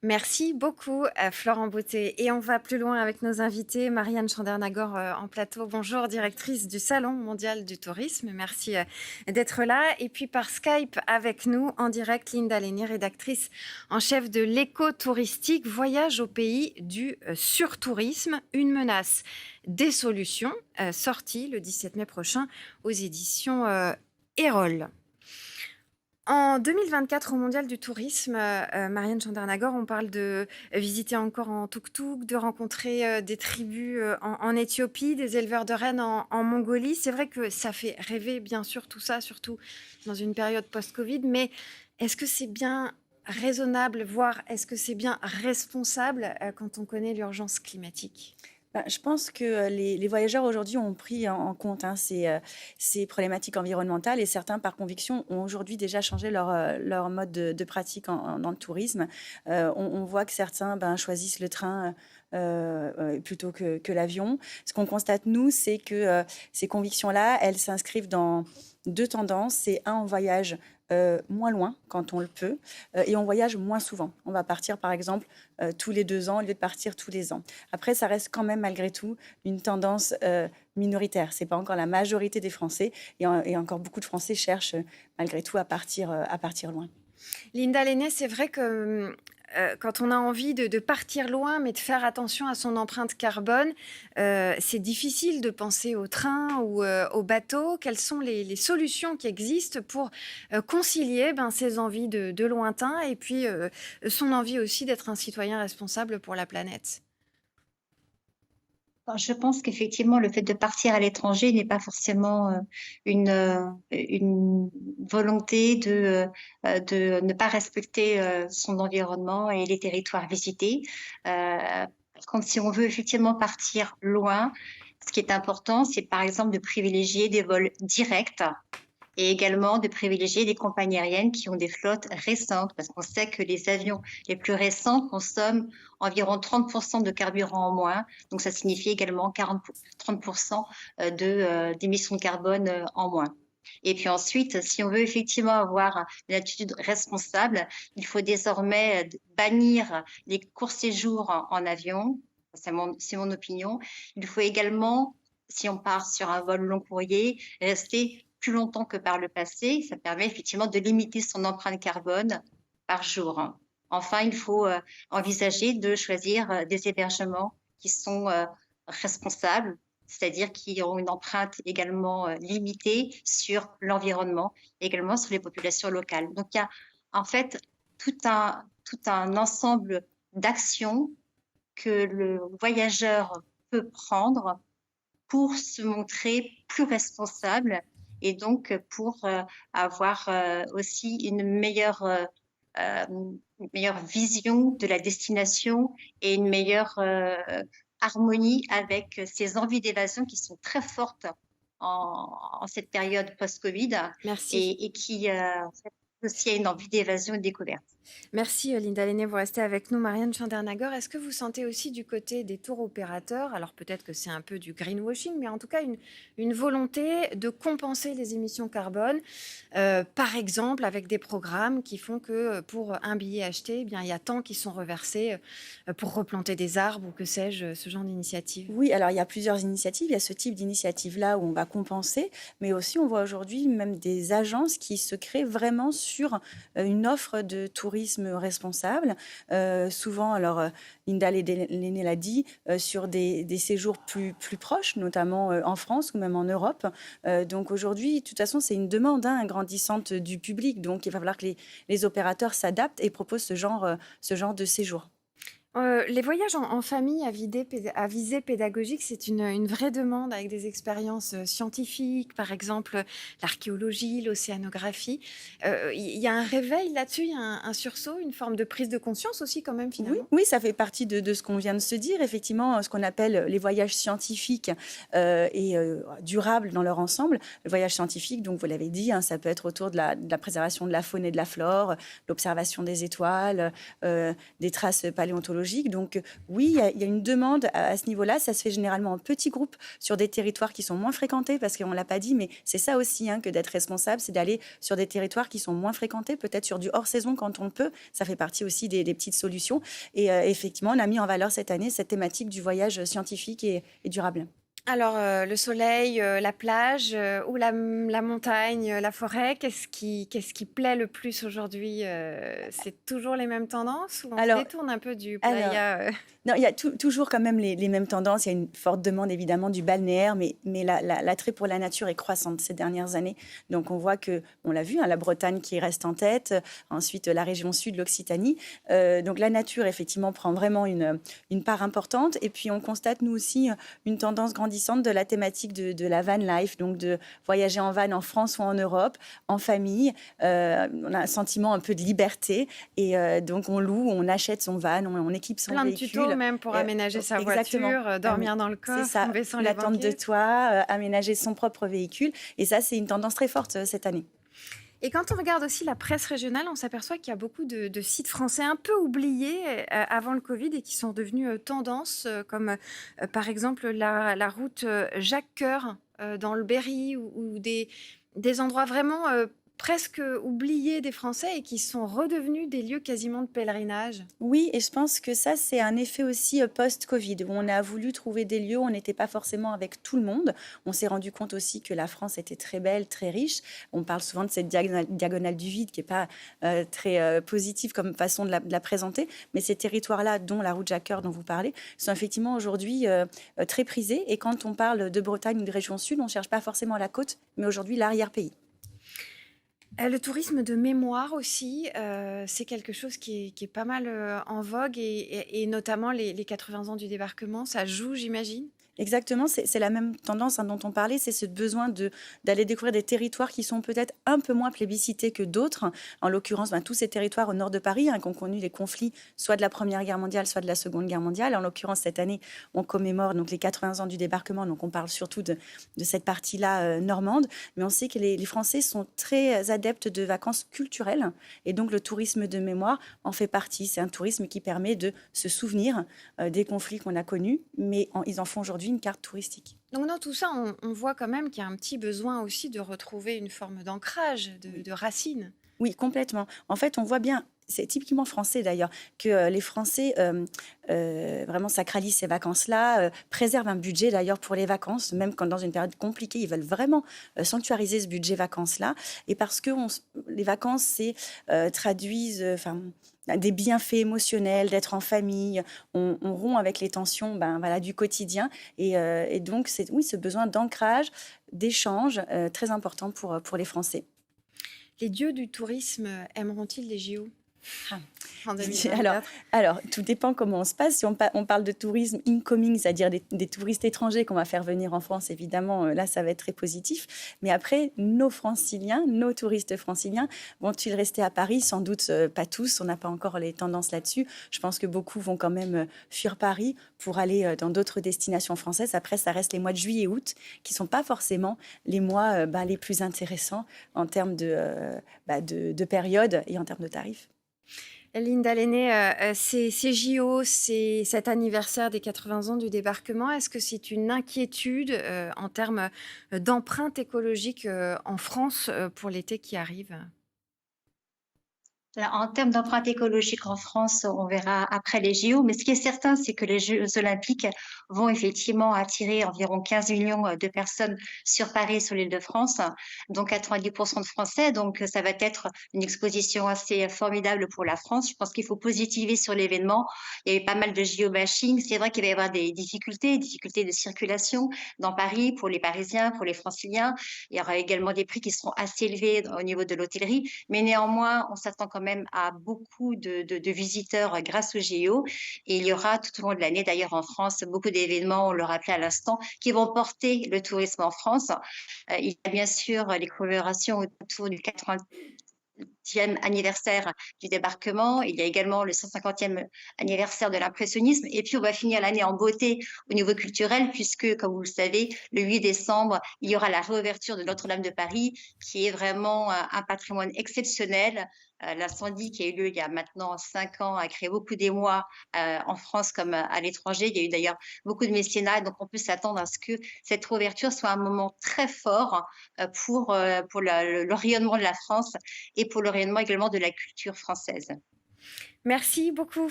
Merci beaucoup, Florent Beauté. Et on va plus loin avec nos invités. Marianne Chandernagor en plateau. Bonjour, directrice du Salon mondial du tourisme. Merci d'être là. Et puis par Skype avec nous en direct, Linda Lenné, rédactrice en chef de l'éco-touristique. Voyage au pays du surtourisme, une menace, des solutions. Sortie le 17 mai prochain aux éditions Erol. En 2024, au Mondial du tourisme, Marianne Chandernagor, on parle de visiter encore en tuk-tuk, de rencontrer des tribus en Éthiopie, des éleveurs de rennes en Mongolie. C'est vrai que ça fait rêver, bien sûr, tout ça, surtout dans une période post-Covid. Mais est-ce que c'est bien raisonnable, voire est-ce que c'est bien responsable quand on connaît l'urgence climatique ? Je pense que les voyageurs aujourd'hui ont pris en compte ces problématiques environnementales et certains, par conviction, ont aujourd'hui déjà changé leur mode de pratique dans le tourisme. On voit que certains choisissent le train plutôt que l'avion. Ce qu'on constate, nous, c'est que ces convictions-là, elles s'inscrivent dans deux tendances. C'est un, on voyage moins loin quand on le peut et on voyage moins souvent. On va partir par exemple tous les 2 ans au lieu de partir tous les ans. Après, ça reste quand même malgré tout une tendance minoritaire. C'est pas encore la majorité des Français et encore beaucoup de Français cherchent malgré tout à partir loin. Linda Lenné, c'est vrai que quand on a envie de partir loin, mais de faire attention à son empreinte carbone, c'est difficile de penser au train ou au bateau. Quelles sont les solutions qui existent pour concilier ces envies de lointain et puis son envie aussi d'être un citoyen responsable pour la planète ? Je pense qu'effectivement, le fait de partir à l'étranger n'est pas forcément une volonté de ne pas respecter son environnement et les territoires visités. Quand si on veut effectivement partir loin, ce qui est important, c'est par exemple de privilégier des vols directs et également de privilégier des compagnies aériennes qui ont des flottes récentes, parce qu'on sait que les avions les plus récents consomment environ 30% de carburant en moins, donc ça signifie également 30% d'émissions de carbone en moins. Et puis ensuite, si on veut effectivement avoir une attitude responsable, il faut désormais bannir les courts séjours en avion, c'est mon opinion. Il faut également, si on part sur un vol long courrier, rester plus longtemps que par le passé. Ça permet effectivement de limiter son empreinte carbone par jour. Enfin, il faut envisager de choisir des hébergements qui sont responsables, c'est-à-dire qui ont une empreinte également limitée sur l'environnement, également sur les populations locales. Donc, il y a en fait tout un ensemble d'actions que le voyageur peut prendre pour se montrer plus responsable et donc pour avoir aussi une meilleure vision de la destination et une meilleure harmonie avec ces envies d'évasion qui sont très fortes en cette période post-Covid. Merci. Et qui aussi a une envie d'évasion et de découverte. Merci Linda Lenné, vous restez avec nous. Marianne Chandernagor, est-ce que vous sentez aussi du côté des tours opérateurs, alors peut-être que c'est un peu du greenwashing, mais en tout cas une volonté de compenser les émissions carbone, par exemple avec des programmes qui font que pour un billet acheté, il y a tant qui sont reversés pour replanter des arbres ou que sais-je, ce genre d'initiative? Oui, alors il y a plusieurs initiatives. Il y a ce type d'initiative-là où on va compenser, mais aussi on voit aujourd'hui même des agences qui se créent vraiment sur une offre de tourisme responsable. Souvent, alors Linda Lenné l'a dit, sur des séjours plus proches, notamment en France ou même en Europe. Donc aujourd'hui, de toute façon, c'est une demande grandissante du public. Donc il va falloir que les opérateurs s'adaptent et proposent ce genre de séjour. Les voyages en famille à visée pédagogique, c'est une vraie demande avec des expériences scientifiques, par exemple l'archéologie, l'océanographie. Il y a un réveil là-dessus, il y a un sursaut, une forme de prise de conscience aussi quand même finalement. Oui, ça fait partie de ce qu'on vient de se dire. Effectivement, ce qu'on appelle les voyages scientifiques et durables dans leur ensemble. Le voyage scientifique, donc vous l'avez dit, ça peut être autour de la préservation de la faune et de la flore, l'observation des étoiles, des traces paléontologiques, écologique. Donc oui, il y a une demande à ce niveau-là. Ça se fait généralement en petits groupes sur des territoires qui sont moins fréquentés, parce qu'on ne l'a pas dit, mais c'est ça aussi que d'être responsable, c'est d'aller sur des territoires qui sont moins fréquentés, peut-être sur du hors-saison quand on le peut. Ça fait partie aussi des petites solutions. Et effectivement, on a mis en valeur cette année cette thématique du voyage scientifique et durable. Alors, le soleil, la plage ou la montagne, la forêt, qu'est-ce qui plaît le plus aujourd'hui? C'est toujours les mêmes tendances ou on se détourne un peu du playa? Non, il y a toujours quand même les mêmes tendances. Il y a une forte demande évidemment du balnéaire, mais l'attrait pour la nature est croissante ces dernières années. Donc on voit que, on l'a vu, la Bretagne qui reste en tête, ensuite la région sud, l'Occitanie. Donc la nature effectivement prend vraiment une part importante. Et puis on constate nous aussi une tendance grandissante de la thématique de la van life, donc de voyager en van en France ou en Europe, en famille. On a un sentiment un peu de liberté et donc on loue, on achète son van, on équipe son véhicule. Plein de tutos même pour aménager sa voiture, dormir dans le coffre, tomber sans les la tente de banquettes. toit, aménager son propre véhicule. Et ça, c'est une tendance très forte cette année. Et quand on regarde aussi la presse régionale, on s'aperçoit qu'il y a beaucoup de sites français un peu oubliés avant le Covid et qui sont devenus tendance, comme par exemple la route Jacques Coeur dans le Berry ou des endroits vraiment presque oubliés des Français et qui sont redevenus des lieux quasiment de pèlerinage. Oui, et je pense que ça, c'est un effet aussi post-Covid, où on a voulu trouver des lieux où on n'était pas forcément avec tout le monde. On s'est rendu compte aussi que la France était très belle, très riche. On parle souvent de cette diagonale du vide qui n'est pas très positive comme façon de la présenter. Mais ces territoires-là, dont la route Jacques Coeur dont vous parlez, sont effectivement aujourd'hui très prisés. Et quand on parle de Bretagne ou de région sud, on ne cherche pas forcément la côte, mais aujourd'hui l'arrière-pays. Le tourisme de mémoire aussi, c'est quelque chose qui est pas mal en vogue et notamment les 80 ans du débarquement, ça joue, j'imagine. Exactement, c'est la même tendance dont on parlait, c'est ce besoin d'aller découvrir des territoires qui sont peut-être un peu moins plébiscités que d'autres. En l'occurrence, tous ces territoires au nord de Paris qui ont connu les conflits soit de la Première Guerre mondiale, soit de la Seconde Guerre mondiale. En l'occurrence, cette année, on commémore donc les 80 ans du débarquement, donc on parle surtout de cette partie-là normande. Mais on sait que les Français sont très adeptes de vacances culturelles et donc le tourisme de mémoire en fait partie. C'est un tourisme qui permet de se souvenir des conflits qu'on a connus, mais ils en font aujourd'hui une carte touristique. Donc dans tout ça, on voit quand même qu'il y a un petit besoin aussi de retrouver une forme d'ancrage, de racines. Oui, complètement. En fait, on voit bien, c'est typiquement français d'ailleurs, que les Français vraiment sacralisent ces vacances-là, préservent un budget d'ailleurs pour les vacances, même quand dans une période compliquée, ils veulent vraiment sanctuariser ce budget vacances-là. Et parce que les vacances, traduisent... des bienfaits émotionnels, d'être en famille, on rompt avec les tensions du quotidien. Et donc, c'est ce besoin d'ancrage, d'échange, très important pour les Français. Les dieux du tourisme aimeront-ils les JO en 2024? Alors, tout dépend comment on se passe. Si on parle de tourisme incoming, c'est-à-dire des touristes étrangers qu'on va faire venir en France, évidemment, là, ça va être très positif. Mais après, nos touristes franciliens, vont-ils rester à Paris? Sans doute pas tous. On n'a pas encore les tendances là-dessus. Je pense que beaucoup vont quand même fuir Paris pour aller dans d'autres destinations françaises. Après, ça reste les mois de juillet et août qui ne sont pas forcément les mois les plus intéressants en termes de période et en termes de tarifs. Linda Lenné, ces JO, c'est cet anniversaire des 80 ans du débarquement. Est-ce que c'est une inquiétude en termes d'empreinte écologique en France pour l'été qui arrive ? Alors, en termes d'empreinte écologique en France, on verra après les JO. Mais ce qui est certain, c'est que les Jeux olympiques vont effectivement attirer environ 15 millions de personnes sur Paris et sur l'Île-de-France, dont 90% de Français. Donc, ça va être une exposition assez formidable pour la France. Je pense qu'il faut positiver sur l'événement. Il y a eu pas mal de JO-bashing. C'est vrai qu'il va y avoir des difficultés de circulation dans Paris pour les Parisiens, pour les Franciliens. Il y aura également des prix qui seront assez élevés au niveau de l'hôtellerie. Mais néanmoins, on s'attend quand même à beaucoup de visiteurs grâce aux JO. Et il y aura tout au long de l'année, d'ailleurs en France, beaucoup d'événements, on le rappelait à l'instant, qui vont porter le tourisme en France. Il y a bien sûr les commémorations autour du 80e anniversaire du débarquement. Il y a également le 150e anniversaire de l'impressionnisme. Et puis, on va finir l'année en beauté au niveau culturel, puisque, comme vous le savez, le 8 décembre, il y aura la réouverture de Notre-Dame de Paris, qui est vraiment un patrimoine exceptionnel, L'incendie qui a eu lieu il y a maintenant 5 ans a créé beaucoup d'émoi en France comme à l'étranger. Il y a eu d'ailleurs beaucoup de mécénat, donc on peut s'attendre à ce que cette réouverture soit un moment très fort pour le rayonnement de la France et pour le rayonnement également de la culture française. Merci beaucoup.